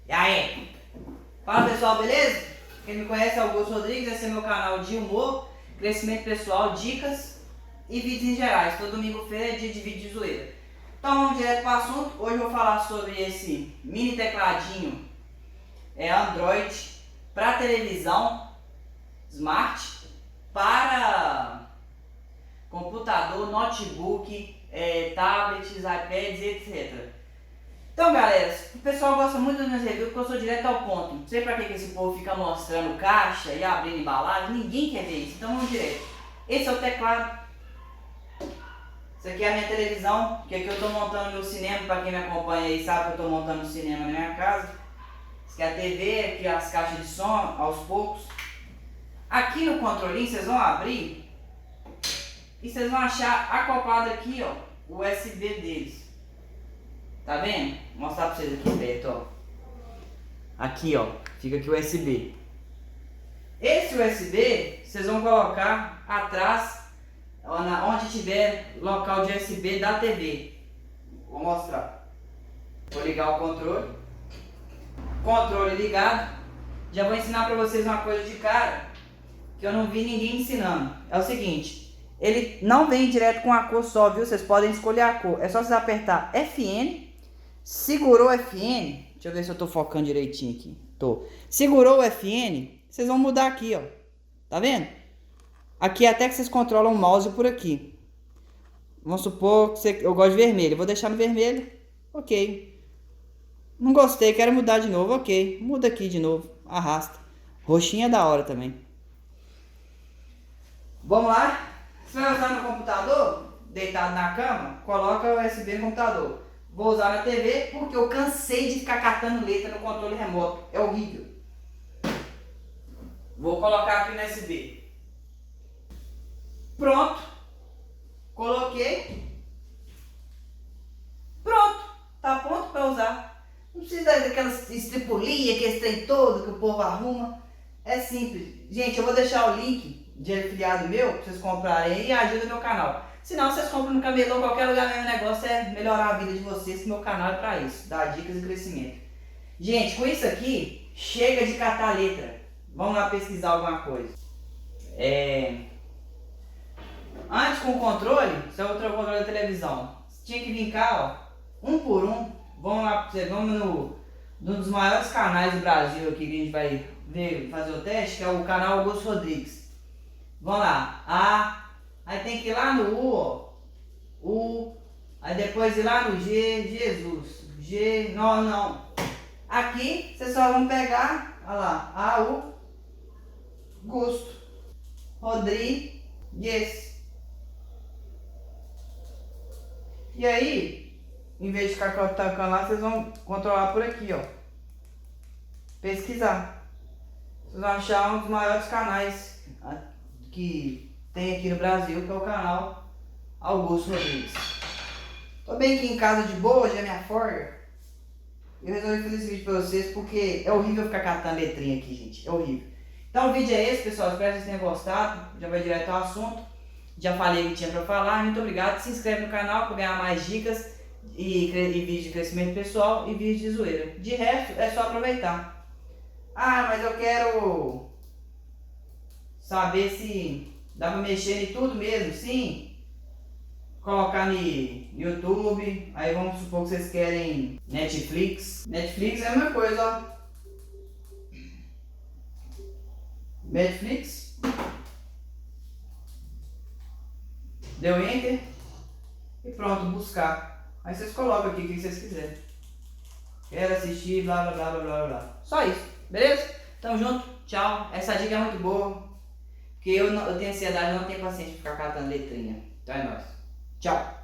E aí? Fala pessoal, beleza? Quem me conhece é Augusto Rodrigues, esse é meu canal de humor, crescimento pessoal, dicas e vídeos em gerais. Todo domingo-feira é dia de vídeo de zoeira. Então vamos direto para o assunto. Hoje eu vou falar sobre esse mini tecladinho Android para televisão Smart, para computador, notebook, tablets, iPads, etc. Então galera, o pessoal gosta muito dos meus reviews porque eu sou direto ao ponto. Não sei pra que esse povo fica mostrando caixa e abrindo embalagem, ninguém quer ver isso, então vamos direto. Esse é o teclado. Isso aqui é a minha televisão, que aqui eu tô montando meu cinema, pra quem me acompanha aí sabe que eu tô montando um cinema na minha casa. Isso aqui é a TV, aqui as caixas de som, aos poucos. Aqui no controlinho vocês vão abrir e vocês vão achar acoplado aqui, ó, o USB deles. Tá vendo? Vou mostrar pra vocês aqui perto, ó. Aqui, ó, fica aqui o USB. Esse USB, vocês vão colocar atrás, onde tiver local de USB da TV. Vou mostrar. Vou ligar o controle. Controle ligado. Já vou ensinar pra vocês uma coisa de cara, que eu não vi ninguém ensinando. É o seguinte, ele não vem direto com a cor só, viu? Vocês podem escolher a cor. É só vocês apertar FN. Segurou o FN, deixa eu ver se eu tô focando direitinho aqui. Tô. Segurou o FN, vocês vão mudar aqui, ó. Tá vendo? Aqui até que vocês controlam o mouse por aqui. Vamos supor que eu gosto de vermelho. Eu vou deixar no vermelho. Ok. Não gostei, quero mudar de novo. Ok. Muda aqui de novo. Arrasta. Roxinha é da hora também. Vamos lá. Você vai usar no computador, deitado na cama, coloca o USB no computador. Vou usar na TV porque eu cansei de ficar catando letra no controle remoto. É horrível. Vou colocar aqui no USB. Pronto. Coloquei. Pronto. Tá pronto para usar. Não precisa daquelas estripulia, aquele trem todo que o povo arruma. É simples. Gente, eu vou deixar o link de afiliado meu para vocês comprarem aí e ajuda meu canal. Se não, vocês compram no camelô, qualquer lugar mesmo. O negócio é melhorar a vida de vocês, que meu canal é pra isso, dar dicas e crescimento. Gente, com isso aqui, chega de catar letra. Vamos lá pesquisar alguma coisa. Antes com o controle, isso é outro controle da televisão. Tinha que vir cá, ó, um por um. Vamos lá, vamos num dos maiores canais do Brasil aqui que a gente vai ver, fazer o teste, que é o canal Augusto Rodrigues. Vamos lá, aí tem que ir lá no U, ó. U. Aí depois ir lá no G, Jesus. G, não. Aqui, vocês só vão pegar, olha lá, Augusto Rodrigues. E aí, em vez de ficar tocando lá, vocês vão controlar por aqui, ó. Pesquisar. Vocês vão achar um dos maiores canais que tem aqui no Brasil, que é o canal Augusto Rodrigues. Tô bem aqui em casa de boa, hoje é minha folga. Eu resolvi fazer esse vídeo pra vocês porque é horrível ficar catando letrinha aqui, gente. É horrível. Então o vídeo é esse, pessoal. Espero que vocês tenham gostado. Já vai direto ao assunto. Já falei o que tinha pra falar. Muito obrigado. Se inscreve no canal para ganhar mais dicas e vídeos de crescimento pessoal e vídeos de zoeira. De resto, é só aproveitar. Mas eu quero saber se dá pra mexer em tudo mesmo, sim. Colocar no YouTube. Aí vamos supor que vocês querem Netflix. Netflix é a mesma coisa, ó. Netflix. Deu Enter. E pronto, buscar. Aí vocês colocam aqui o que vocês quiserem. Quero assistir, blá blá blá blá blá blá. Só isso, beleza? Tamo junto, tchau. Essa dica é muito boa. Porque eu tenho ansiedade, eu não tenho paciência de ficar catando letrinha. Então é nóis. Tchau.